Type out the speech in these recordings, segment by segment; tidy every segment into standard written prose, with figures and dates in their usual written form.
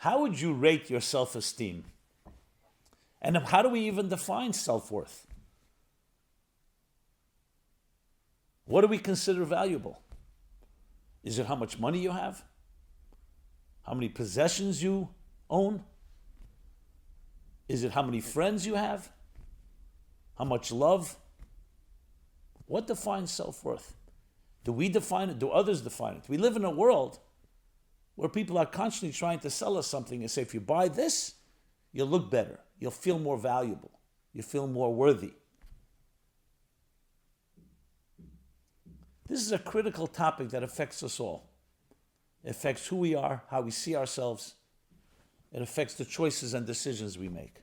How would you rate your self-esteem? And how do we even define self-worth? What do we consider valuable? Is it how much money you have? How many possessions you own? Is it how many friends you have? How much love? What defines self-worth? Do we define it? Do others define it? We live in a world where people are constantly trying to sell us something and say, if you buy this, you'll look better. You'll feel more valuable. You feel more worthy. This is a critical topic that affects us all. It affects who we are, how we see ourselves. It affects the choices and decisions we make.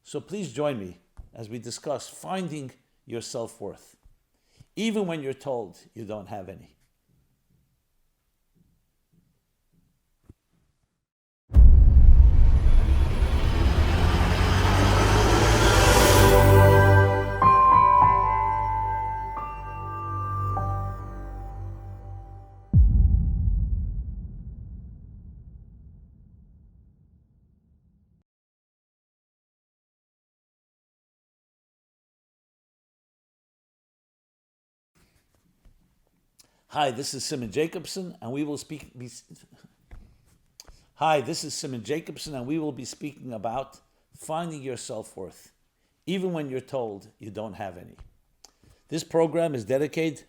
So please join me as we discuss finding your self-worth, even when you're told you don't have any. Hi, this is Simon Jacobson, and we will be speaking about finding your self-worth, even when you're told you don't have any. This program is dedicated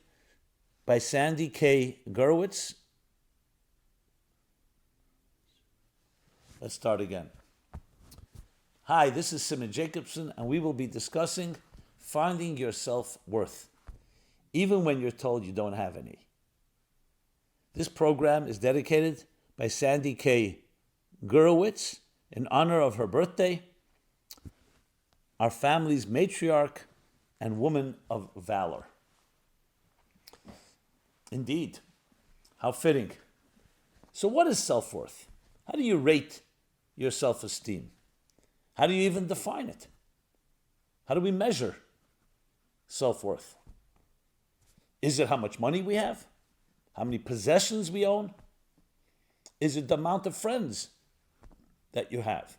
by Sandy K. Gurwitz. Let's start again. Hi, this is Simon Jacobson, and we will be discussing finding your self-worth, even when you're told you don't have any. This program is dedicated by Sandy K. Gurwitz in honor of her birthday, our family's matriarch and woman of valor. Indeed, how fitting. So what is self-worth? How do you rate your self-esteem? How do you even define it? How do we measure self-worth? Is it how much money we have? How many possessions we own? Is it the amount of friends that you have?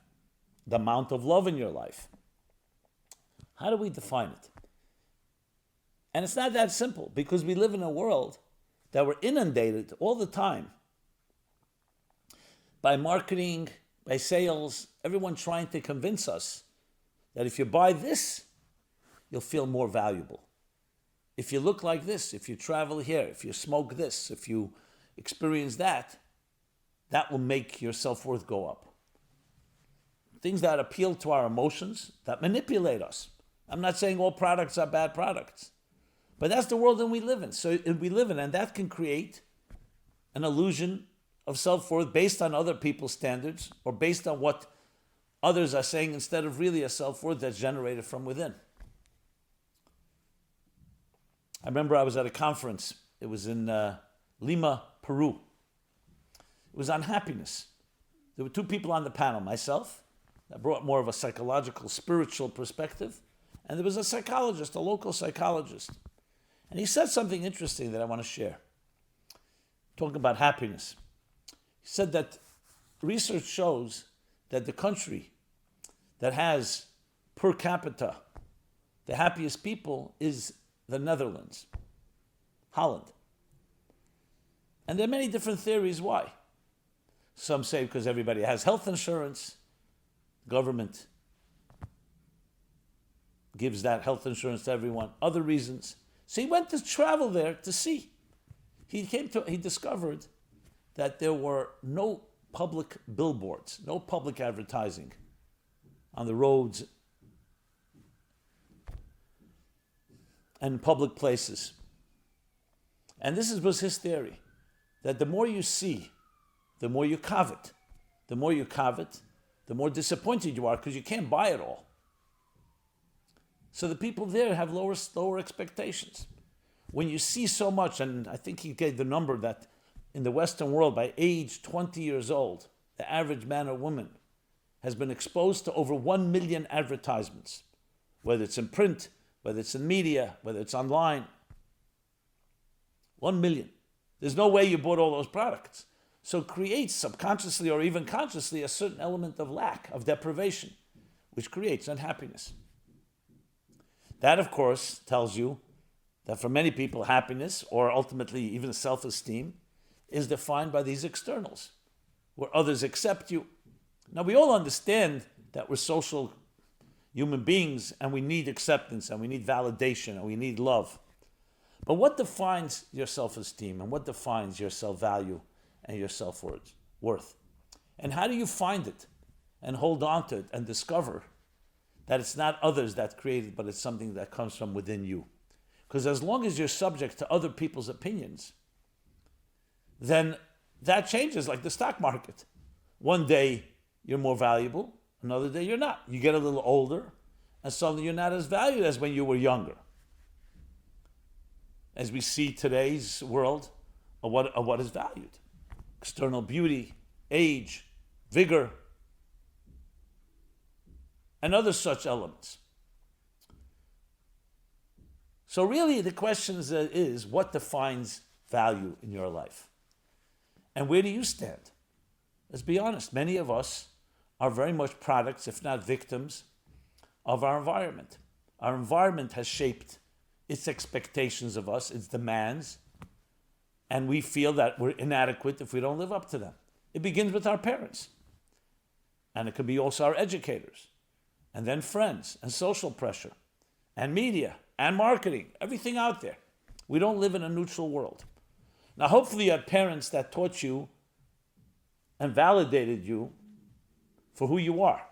The amount of love in your life? How do we define it? And it's not that simple, because we live in a world that we're inundated all the time by marketing, by sales, everyone trying to convince us that if you buy this, you'll feel more valuable. If you look like this, if you travel here, if you smoke this, if you experience that, that will make your self-worth go up. Things that appeal to our emotions, that manipulate us. I'm not saying all products are bad products, but that's the world that we live in. And that can create an illusion of self-worth based on other people's standards or based on what others are saying instead of really a self-worth that's generated from within. I remember I was at a conference. It was in Lima, Peru. It was on happiness. There were two people on the panel, myself, that brought more of a psychological, spiritual perspective, and there was a psychologist, a local psychologist. And he said something interesting that I want to share. Talking about happiness. He said that research shows that the country that has per capita the happiest people is the Netherlands, Holland. And there are many different theories why. Some say because everybody has health insurance, government gives that health insurance to everyone, other reasons. So he went to travel there to see. He discovered that there were no public billboards, no public advertising on the roads and public places. And this was his theory, that the more you see, the more you covet. The more you covet, the more disappointed you are because you can't buy it all. So the people there have lower expectations. When you see so much, and I think he gave the number that in the Western world, by age 20 years old, the average man or woman has been exposed to over 1 million advertisements, whether it's in print, whether it's in media, whether it's online. 1 million. There's no way you bought all those products. So it creates subconsciously or even consciously a certain element of lack, of deprivation, which creates unhappiness. That, of course, tells you that for many people, happiness, or ultimately even self-esteem, is defined by these externals, where others accept you. Now, we all understand that we're social human beings and we need acceptance and we need validation and we need love. But what defines your self-esteem and what defines your self-value and your self-worth? And how do you find it and hold on to it and discover that it's not others that create it, but it's something that comes from within you? Because as long as you're subject to other people's opinions, then that changes, like the stock market. One day you're more valuable, another day you're not. You get a little older, and suddenly you're not as valued as when you were younger. As we see today's world of what is valued. External beauty, age, vigor, and other such elements. So really the question is what defines value in your life? And where do you stand? Let's be honest, many of us are very much products, if not victims, of our environment. Our environment has shaped its expectations of us, its demands, and we feel that we're inadequate if we don't live up to them. It begins with our parents, and it could be also our educators, and then friends, and social pressure, and media, and marketing, everything out there. We don't live in a neutral world. Now, hopefully you had parents that taught you and validated you for who you are,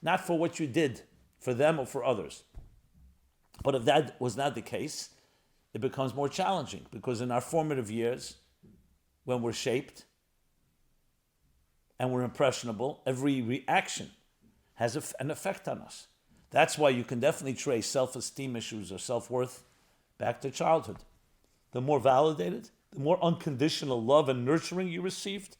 not for what you did for them or for others. But if that was not the case, it becomes more challenging because in our formative years, when we're shaped and we're impressionable, every reaction has an effect on us. That's why you can definitely trace self-esteem issues or self-worth back to childhood. The more validated, the more unconditional love and nurturing you received,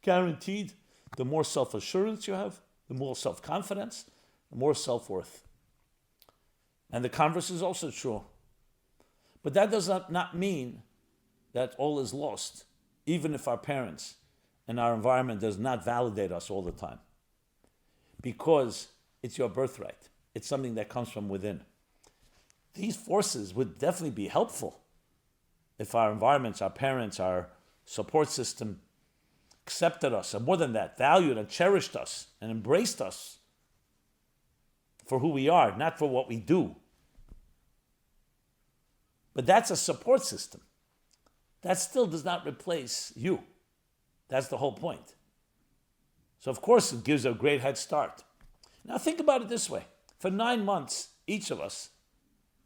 guaranteed, the more self-assurance you have, the more self-confidence, the more self-worth. And the converse is also true. But that does not mean that all is lost, even if our parents and our environment does not validate us all the time. Because it's your birthright. It's something that comes from within. These forces would definitely be helpful if our environments, our parents, our support system accepted us, and more than that, valued and cherished us and embraced us for who we are, not for what we do. But that's a support system. That still does not replace you. That's the whole point. So of course it gives a great head start. Now think about it this way. For 9 months, each of us,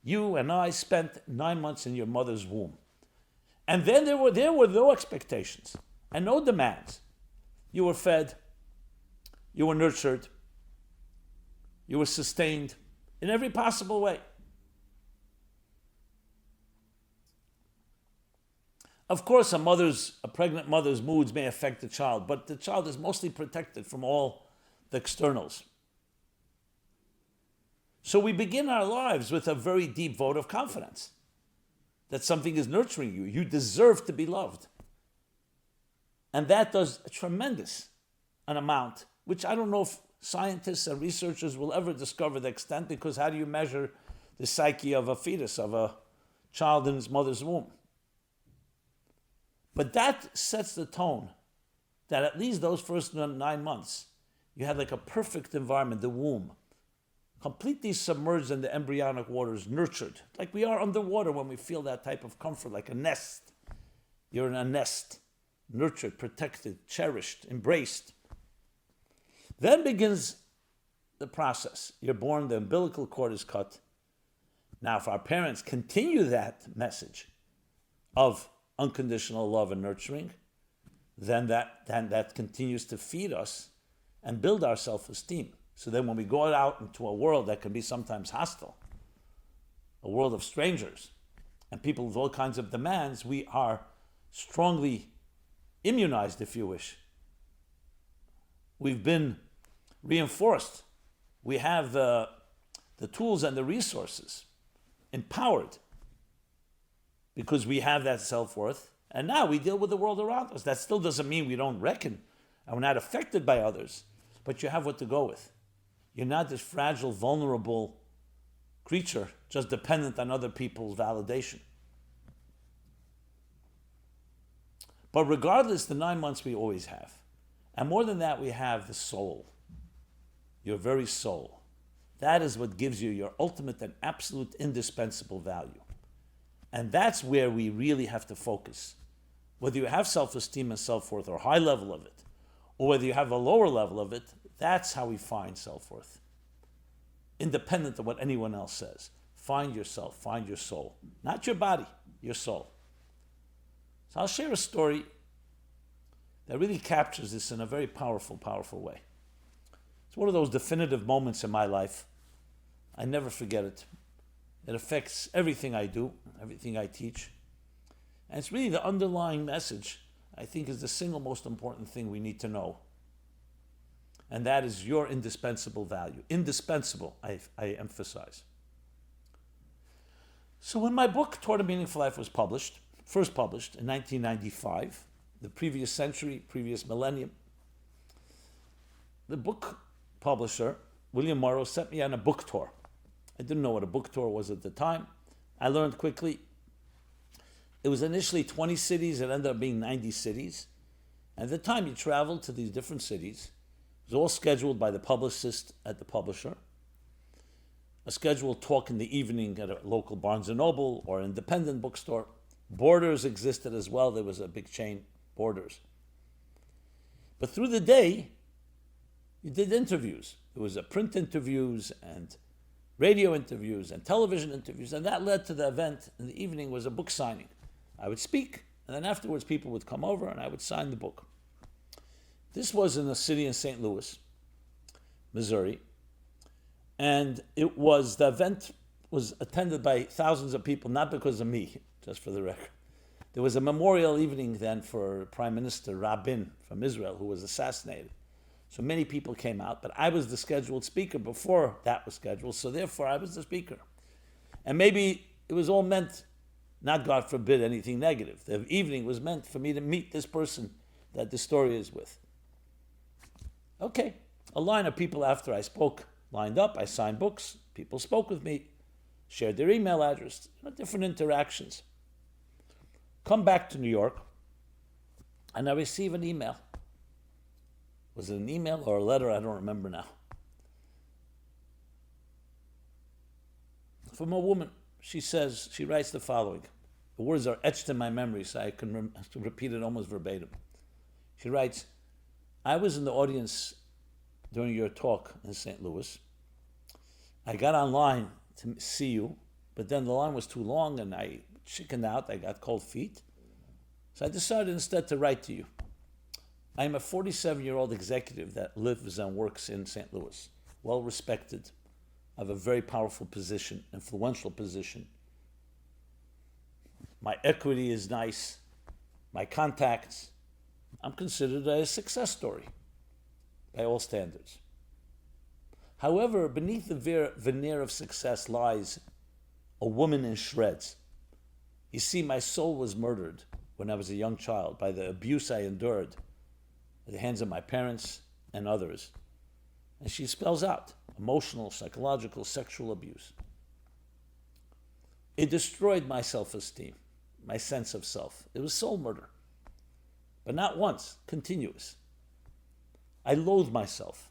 you and I, spent 9 months in your mother's womb. And then there were no expectations and no demands. You were fed, you were nurtured, you were sustained in every possible way. Of course, a pregnant mother's moods may affect the child, but the child is mostly protected from all the externals. So we begin our lives with a very deep vote of confidence that something is nurturing you. You deserve to be loved. And that does a tremendous an amount, which I don't know if scientists and researchers will ever discover the extent, because how do you measure the psyche of a fetus, of a child in its mother's womb? But that sets the tone that at least those first 9 months, you had like a perfect environment, the womb, completely submerged in the embryonic waters, nurtured, like we are underwater when we feel that type of comfort, like a nest. You're in a nest, nurtured, protected, cherished, embraced. Then begins the process. You're born, the umbilical cord is cut. Now, if our parents continue that message of unconditional love and nurturing, then that continues to feed us and build our self-esteem. So then when we go out into a world that can be sometimes hostile, a world of strangers, and people with all kinds of demands, we are strongly immunized, if you wish. We've been reinforced. We have the tools and the resources, empowered, because we have that self-worth And now we deal with the world around us. That still doesn't mean we don't reckon and we're not affected by others, but you have what to go with. You're not this fragile, vulnerable creature just dependent on other people's validation. But regardless, the 9 months we always have. And more than that, we have the soul, your very soul. That is what gives you your ultimate and absolute indispensable value. And that's where we really have to focus. Whether you have self-esteem and self-worth or a high level of it, or whether you have a lower level of it, that's how we find self-worth. Independent of what anyone else says. Find yourself, find your soul. Not your body, your soul. So I'll share a story that really captures this in a very powerful, powerful way. It's one of those definitive moments in my life. I never forget it. It affects everything I do, everything I teach. And it's really the underlying message, I think, is the single most important thing we need to know. And that is your indispensable value. Indispensable, I emphasize. So when my book, Toward a Meaningful Life, was published, first published in 1995, the previous century, previous millennium, the book publisher, William Morrow, sent me on a book tour. I didn't know what a book tour was at the time. I learned quickly. It was initially 20 cities. It ended up being 90 cities. And at the time, you traveled to these different cities. It was all scheduled by the publicist at the publisher. A scheduled talk in the evening at a local Barnes & Noble or independent bookstore. Borders existed as well. There was a big chain, Borders. But through the day, you did interviews. There was print interviews and radio interviews and television interviews, and that led to the event in the evening was a book signing. I would speak, and then afterwards people would come over and I would sign the book. This was in a city in St. Louis, Missouri, and the event was attended by thousands of people, not because of me, just for the record. There was a memorial evening then for Prime Minister Rabin from Israel, who was assassinated. So many people came out, but I was the scheduled speaker before that was scheduled, so therefore I was the speaker. And maybe it was all meant, not God forbid anything negative. The evening was meant for me to meet this person that the story is with. Okay, a line of people after I spoke lined up, I signed books, people spoke with me, shared their email address, different interactions. Come back to New York, and I receive an email. Was it an email or a letter? I don't remember now. From a woman. She writes the following. The words are etched in my memory, so I can repeat it almost verbatim. She writes, I was in the audience during your talk in St. Louis. I got online to see you, but then the line was too long and I chickened out. I got cold feet. So I decided instead to write to you. I am a 47-year-old executive that lives and works in St. Louis, well respected, of a very powerful position, influential position. My equity is nice, my contacts. I'm considered a success story by all standards. However, beneath the veneer of success lies a woman in shreds. You see, my soul was murdered when I was a young child by the abuse I endured at the hands of my parents and others. And she spells out emotional, psychological, sexual abuse. It destroyed my self-esteem, my sense of self. It was soul murder. But not once, continuous. I loathed myself.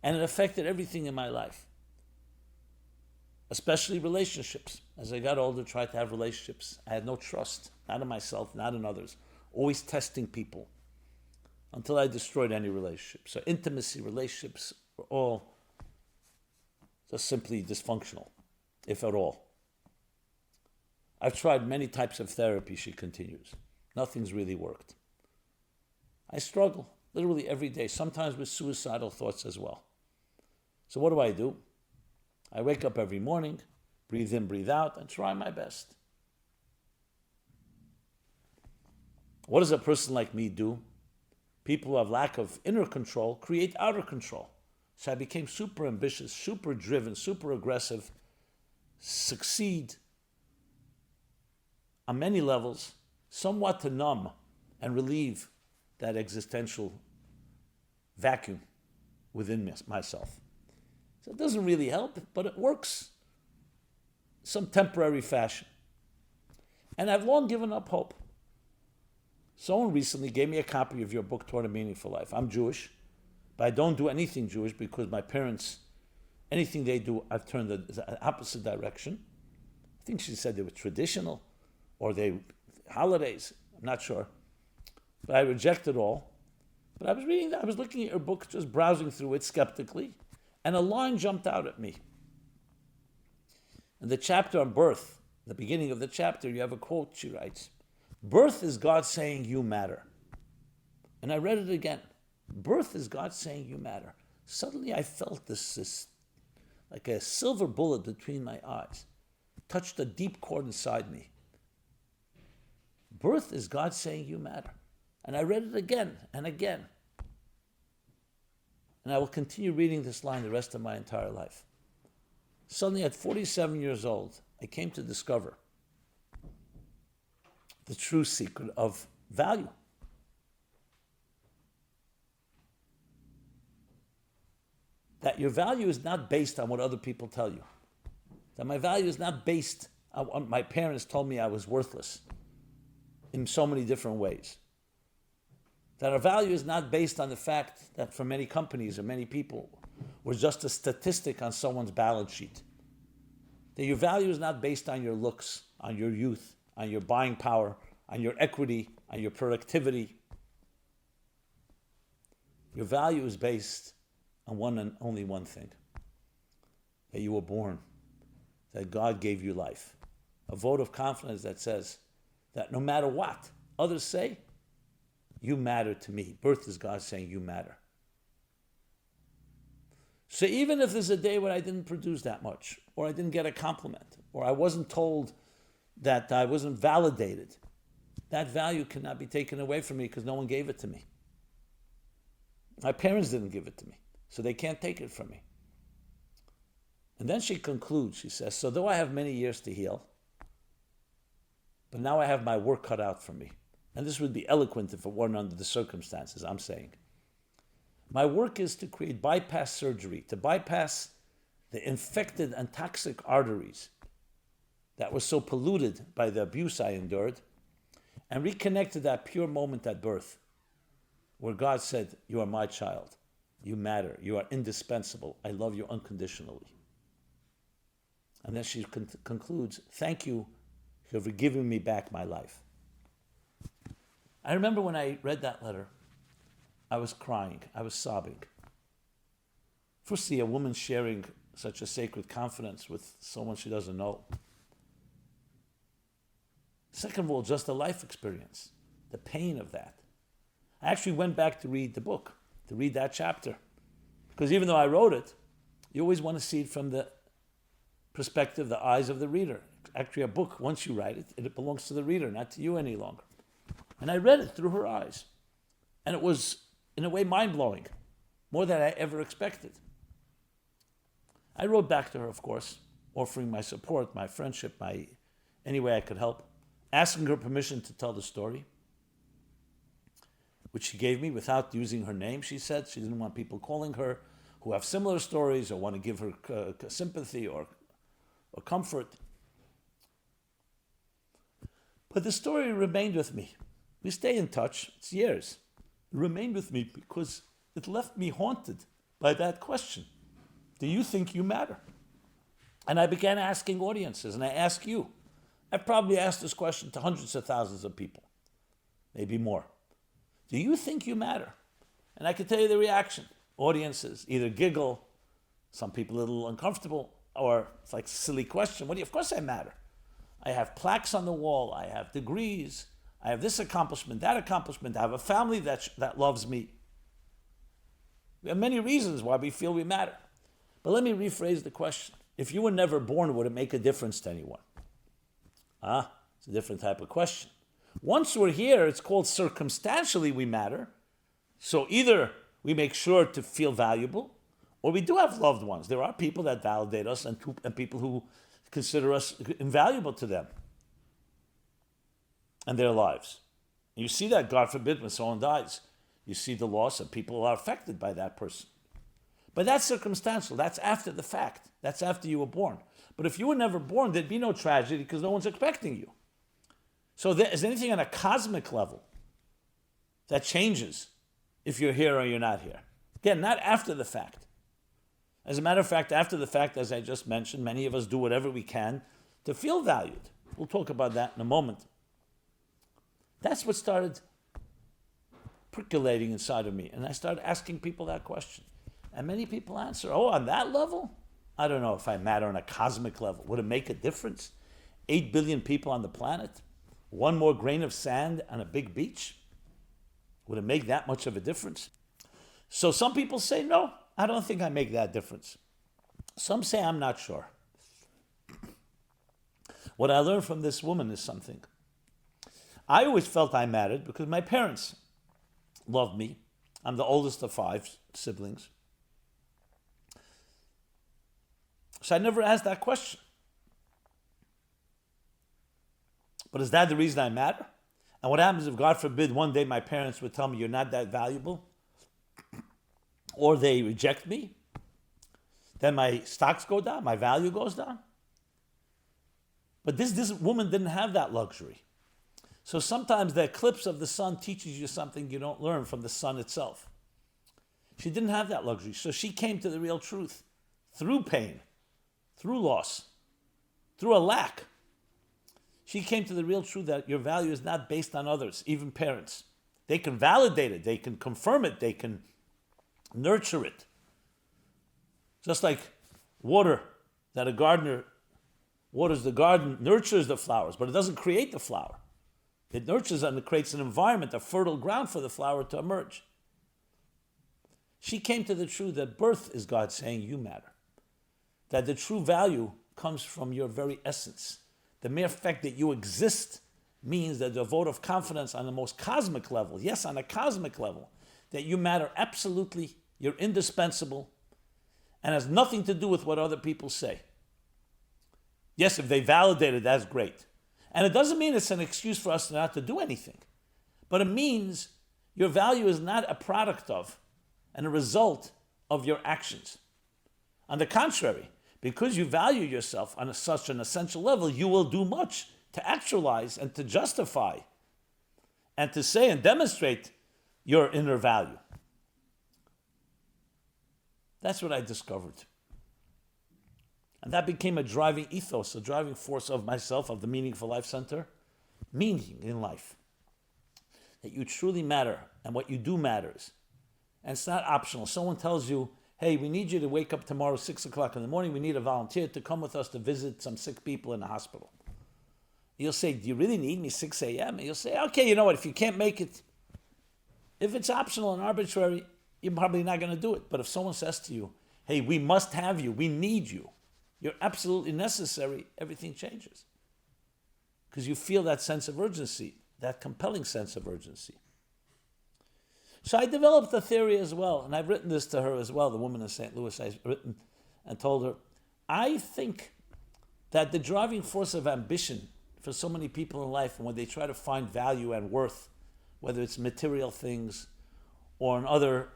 And it affected everything in my life. Especially relationships. As I got older, I tried to have relationships. I had no trust, not in myself, not in others. Always testing people. Until I destroyed any relationship. So intimacy, relationships were all just simply dysfunctional, if at all. I've tried many types of therapy, she continues. Nothing's really worked. I struggle literally every day, sometimes with suicidal thoughts as well. So what do? I wake up every morning, breathe in, breathe out, and try my best. What does a person like me do? People who have lack of inner control create outer control. So I became super ambitious, super driven, super aggressive, succeed on many levels, somewhat to numb and relieve that existential vacuum within myself. So it doesn't really help, but it works some temporary fashion. And I've long given up hope. Someone recently gave me a copy of your book, Toward a Meaningful Life. I'm Jewish, but I don't do anything Jewish because my parents, anything they do, I've turned the opposite direction. I think she said they were traditional or they holidays. I'm not sure. But I reject it all. But I was reading that, I was looking at your book, just browsing through it skeptically, and a line jumped out at me. In the chapter on birth, the beginning of the chapter, you have a quote, she writes, "Birth is God saying you matter." And I read it again. Birth is God saying you matter. Suddenly I felt this like a silver bullet between my eyes, touched a deep chord inside me. Birth is God saying you matter. And I read it again and again. And I will continue reading this line the rest of my entire life. Suddenly at 47 years old, I came to discover the true secret of value. That your value is not based on what other people tell you. That my value is not based on what my parents told me I was worthless in so many different ways. That our value is not based on the fact that for many companies or many people, we're just a statistic on someone's balance sheet. That your value is not based on your looks, on your youth, on your buying power, on your equity, on your productivity. Your value is based on one and only one thing. That you were born. That God gave you life. A vote of confidence that says that no matter what others say, you matter to me. Birth is God saying you matter. So even if there's a day when I didn't produce that much, or I didn't get a compliment, or I wasn't told that I wasn't validated, that value cannot be taken away from me because no one gave it to me. My parents didn't give it to me, so they can't take it from me. And then she concludes, she says, so though I have many years to heal, but now I have my work cut out for me. And this would be eloquent if it weren't under the circumstances, I'm saying. My work is to create bypass surgery, to bypass the infected and toxic arteries that were so polluted by the abuse I endured, and reconnect to that pure moment at birth, where God said, you are my child, you matter, you are indispensable, I love you unconditionally. And then she concludes, thank you for giving me back my life. I remember when I read that letter, I was crying, I was sobbing. Firstly, a woman sharing such a sacred confidence with someone she doesn't know. Second of all, just the life experience, the pain of that. I actually went back to read the book, to read that chapter. Because even though I wrote it, you always want to see it from the perspective, the eyes of the reader. Actually, a book, once you write it, it belongs to the reader, not to you any longer. And I read it through her eyes. And it was, in a way, mind-blowing, more than I ever expected. I wrote back to her, of course, offering my support, my friendship, any way I could help, asking her permission to tell the story, which she gave me without using her name, she said. She didn't want people calling her who have similar stories or want to give her sympathy or comfort. But the story remained with me. We stay in touch. It's years. It remained with me because it left me haunted by that question. Do you think you matter? And I began asking audiences, and I ask you. I've probably asked this question to hundreds of thousands of people, maybe more. Do you think you matter? And I can tell you the reaction. Audiences either giggle, some people a little uncomfortable, or it's like a silly question. Of course I matter. I have plaques on the wall. I have degrees. I have this accomplishment, that accomplishment. I have a family that loves me. We have many reasons why we feel we matter. But let me rephrase the question. If you were never born, would it make a difference to anyone? It's a different type of question. Once we're here, it's called circumstantially we matter. So either we make sure to feel valuable, or we do have loved ones. There are people that validate us and people who consider us invaluable to them. and their lives. You see that, God forbid, when someone dies. You see the loss of people are affected by that person. But that's circumstantial. That's after the fact. That's after you were born. But if you were never born, there'd be no tragedy because no one's expecting you. So is anything on a cosmic level that changes if you're here or you're not here? Again, not after the fact. As a matter of fact, after the fact, as I just mentioned, many of us do whatever we can to feel valued. We'll talk about that in a moment. That's what started percolating inside of me. And I started asking people that question. And many people answer, oh, on that level? I don't know if I matter on a cosmic level. Would it make a difference? 8 billion people on the planet? One more grain of sand on a big beach? Would it make that much of a difference? So some people say, no, I don't think I make that difference. Some say, I'm not sure. What I learned from this woman is something. I always felt I mattered because my parents loved me. I'm the oldest of 5 siblings. So I never asked that question. But is that the reason I matter? And what happens if, God forbid, one day my parents would tell me you're not that valuable? Or they reject me? Then my stocks go down, my value goes down? But this woman didn't have that luxury. So sometimes the eclipse of the sun teaches you something you don't learn from the sun itself. She didn't have that luxury. So she came to the real truth through pain, through loss, through a lack. She came to the real truth that your value is not based on others, even parents. They can validate it, they can confirm it, they can nurture it. Just like water, that a gardener waters the garden, nurtures the flowers, but it doesn't create the flower. It nurtures and it creates an environment, a fertile ground for the flower to emerge. She came to the truth that birth is God saying you matter. That the true value comes from your very essence. The mere fact that you exist means that the vote of confidence on the most cosmic level, yes, on a cosmic level, that you matter absolutely, you're indispensable, and has nothing to do with what other people say. Yes, if they validate it, that's great. And it doesn't mean it's an excuse for us not to do anything. But it means your value is not a product of and a result of your actions. On the contrary, because you value yourself on such an essential level, you will do much to actualize and to justify and to say and demonstrate your inner value. That's what I discovered. And that became a driving ethos, a driving force of myself, of the Meaningful Life Center. Meaning in life. That you truly matter, and what you do matters. And it's not optional. Someone tells you, hey, we need you to wake up tomorrow 6 o'clock in the morning. We need a volunteer to come with us to visit some sick people in the hospital. You'll say, do you really need me 6 a.m.? And you'll say, okay, you know what, if you can't make it, if it's optional and arbitrary, you're probably not going to do it. But if someone says to you, hey, we must have you, we need you, you're absolutely necessary, everything changes. Because you feel that sense of urgency, that compelling sense of urgency. So I developed a theory as well, and I've written this to her as well, the woman in St. Louis. I've written and told her, I think that the driving force of ambition for so many people in life, and when they try to find value and worth, whether it's material things or in other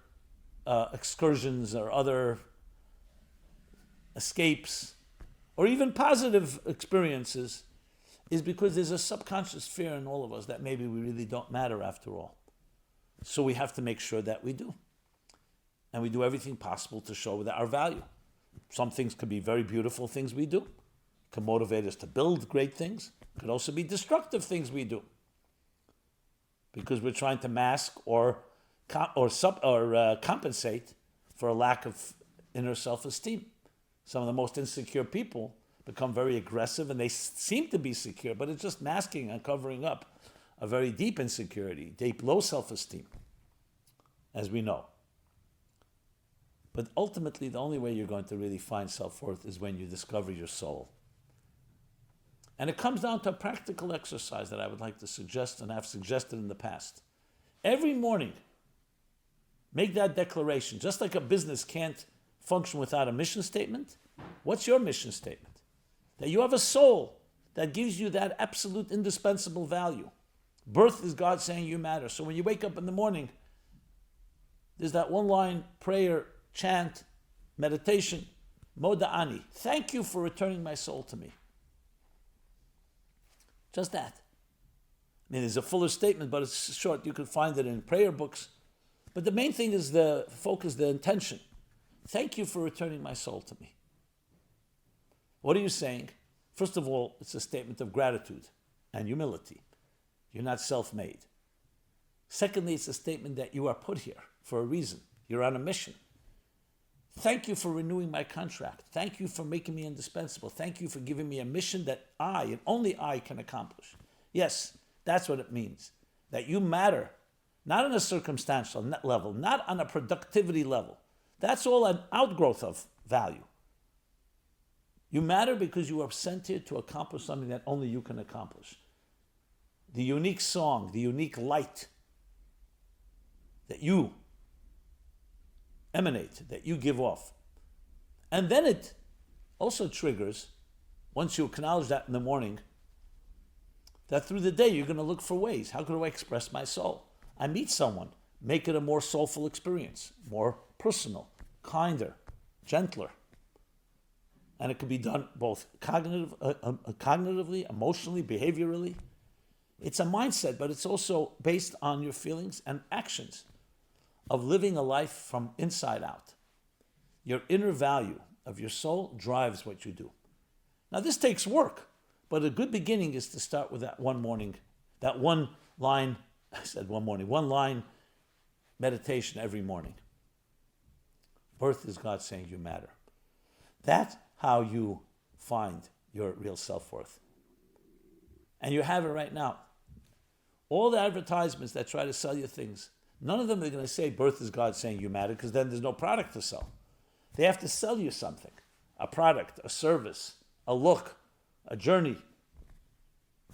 excursions or other escapes, or even positive experiences, is because there's a subconscious fear in all of us that maybe we really don't matter after all. So we have to make sure that we do. And we do everything possible to show that our value. Some things could be very beautiful things we do. It can motivate us to build great things. It could also be destructive things we do. Because we're trying to mask or compensate for a lack of inner self-esteem. Some of the most insecure people become very aggressive, and they seem to be secure, but it's just masking and covering up a very deep insecurity, deep low self-esteem, as we know. But ultimately, the only way you're going to really find self-worth is when you discover your soul. And it comes down to a practical exercise that I would like to suggest and have suggested in the past. Every morning, make that declaration. Just like a business can't function without a mission statement, what's your mission statement? That you have a soul that gives you that absolute indispensable value. Birth is God saying you matter. So when you wake up in the morning, there's that one line prayer, chant, meditation, Moda'ani. Thank you for returning my soul to me. Just that. I mean, there's a fuller statement, but it's short. You can find it in prayer books. But the main thing is the focus, the intention. Thank you for returning my soul to me. What are you saying? First of all, it's a statement of gratitude and humility. You're not self-made. Secondly, it's a statement that you are put here for a reason. You're on a mission. Thank you for renewing my contract. Thank you for making me indispensable. Thank you for giving me a mission that I, and only I, can accomplish. Yes, that's what it means. That you matter, not on a circumstantial level, not on a productivity level. That's all an outgrowth of value. You matter because you are sent here to accomplish something that only you can accomplish. The unique song, the unique light that you emanate, that you give off. And then it also triggers, once you acknowledge that in the morning, that through the day you're going to look for ways. How can I express my soul? I meet someone, make it a more soulful experience, more personal, kinder, gentler. And it can be done both cognitively, emotionally, behaviorally. It's a mindset, but it's also based on your feelings and actions of living a life from inside out. Your inner value of your soul drives what you do. Now, this takes work, but a good beginning is to start with that one morning, that one line meditation every morning. Birth is God saying you matter. That's how you find your real self-worth. And you have it right now. All the advertisements that try to sell you things, none of them are going to say birth is God saying you matter, because then there's no product to sell. They have to sell you something, a product, a service, a look, a journey.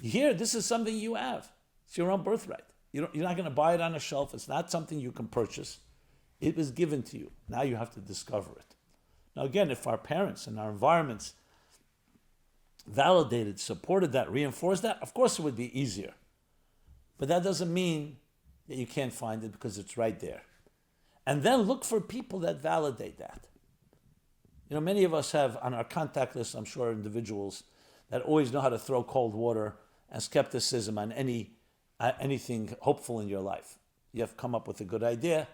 Here, this is something you have. It's your own birthright. You're not going to buy it on a shelf. It's not something you can purchase. It was given to you. Now you have to discover it. Now again, if our parents and our environments validated, supported that, reinforced that, of course it would be easier. But that doesn't mean that you can't find it, because it's right there. And then look for people that validate that. You know, many of us have on our contact list, I'm sure, individuals that always know how to throw cold water and skepticism on anything hopeful in your life. You have come up with a good idea.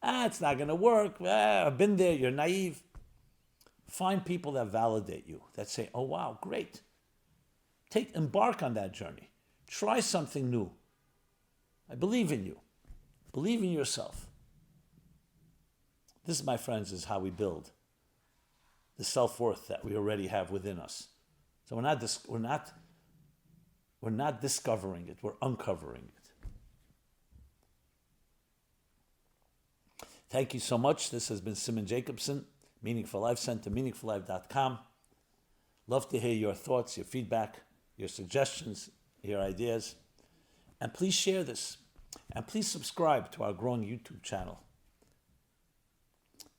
It's not going to work. I've been there. You're naive. Find people that validate you, that say, oh, wow, great. Embark on that journey. Try something new. I believe in you. Believe in yourself. This, my friends, is how we build the self-worth that we already have within us. So we're not discovering it, we're uncovering it. Thank you so much. This has been Simon Jacobson, Meaningful Life. Send to meaningfullife.com. Love to hear your thoughts, your feedback, your suggestions, your ideas. And please share this. And please subscribe to our growing YouTube channel.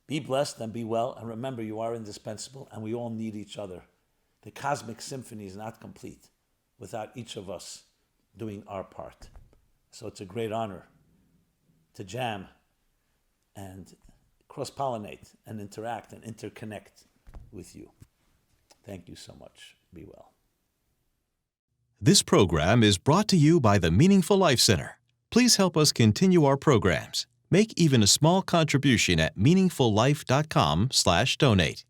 Be blessed and be well. And remember, you are indispensable and we all need each other. The cosmic symphony is not complete without each of us doing our part. So it's a great honor to jam and cross-pollinate and interact and interconnect with you. Thank you so much. Be well. This program is brought to you by the Meaningful Life Center. Please help us continue our programs. Make even a small contribution at meaningfullife.com/donate.